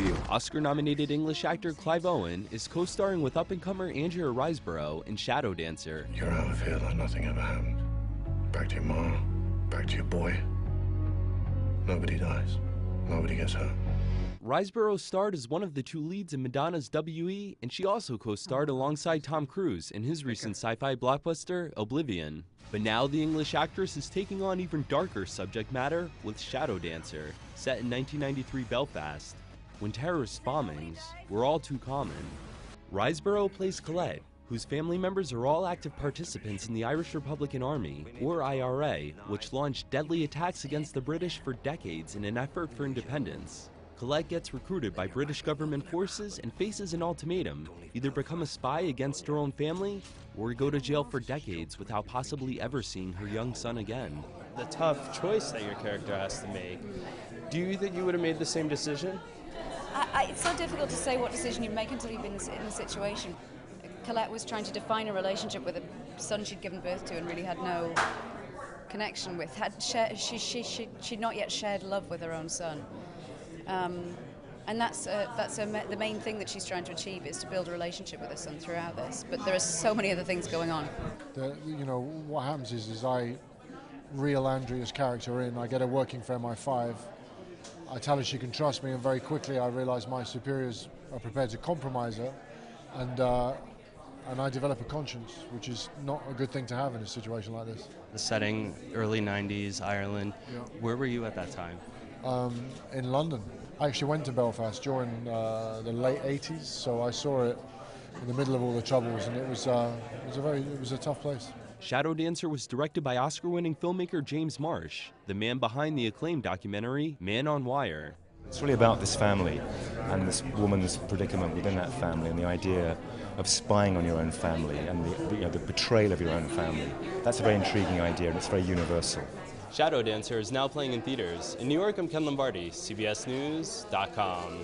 you? Oscar-nominated English actor Clive Owen is co-starring with up-and-comer Andrea Riseborough in Shadow Dancer. You're out of here like nothing ever happened. Back to your mom, back to your boy. Nobody dies. Nobody gets hurt. Riseborough starred as one of the two leads in Madonna's W.E., and she also co-starred alongside Tom Cruise in his recent sci-fi blockbuster, Oblivion. But now the English actress is taking on even darker subject matter with Shadow Dancer, set in 1993 Belfast, when terrorist bombings were all too common. Riseborough plays Colette, whose family members are all active participants in the Irish Republican Army, or IRA, which launched deadly attacks against the British for decades in an effort for independence. Colette gets recruited by British government forces and faces an ultimatum: either become a spy against her own family, or go to jail for decades without possibly ever seeing her young son again. The tough choice that your character has to make. Do you think you would have made the same decision? It's so difficult to say what decision you'd make until you've been in the situation. Colette was trying to define a relationship with a son she'd given birth to and really had no connection with. She'd not yet shared love with her own son. And that's the main thing that she's trying to achieve, is to build a relationship with her son throughout this. But there are so many other things going on. What happens is I reel Andrea's character in. I get her working for MI5. I tell her she can trust me, and very quickly I realise my superiors are prepared to compromise her, and I develop a conscience, which is not a good thing to have in a situation like this. The setting, early 90s, Ireland. Yeah. Where were you at that time? In London. I actually went to Belfast during the late 80s, so I saw it in the middle of all the troubles, and it was a tough place. Shadow Dancer was directed by Oscar-winning filmmaker James Marsh, the man behind the acclaimed documentary Man on Wire. It's really about this family and this woman's predicament within that family, and the idea of spying on your own family and the betrayal of your own family. That's a very intriguing idea, and it's very universal. Shadow Dancer is now playing in theaters. In New York, I'm Ken Lombardi, CBSNews.com.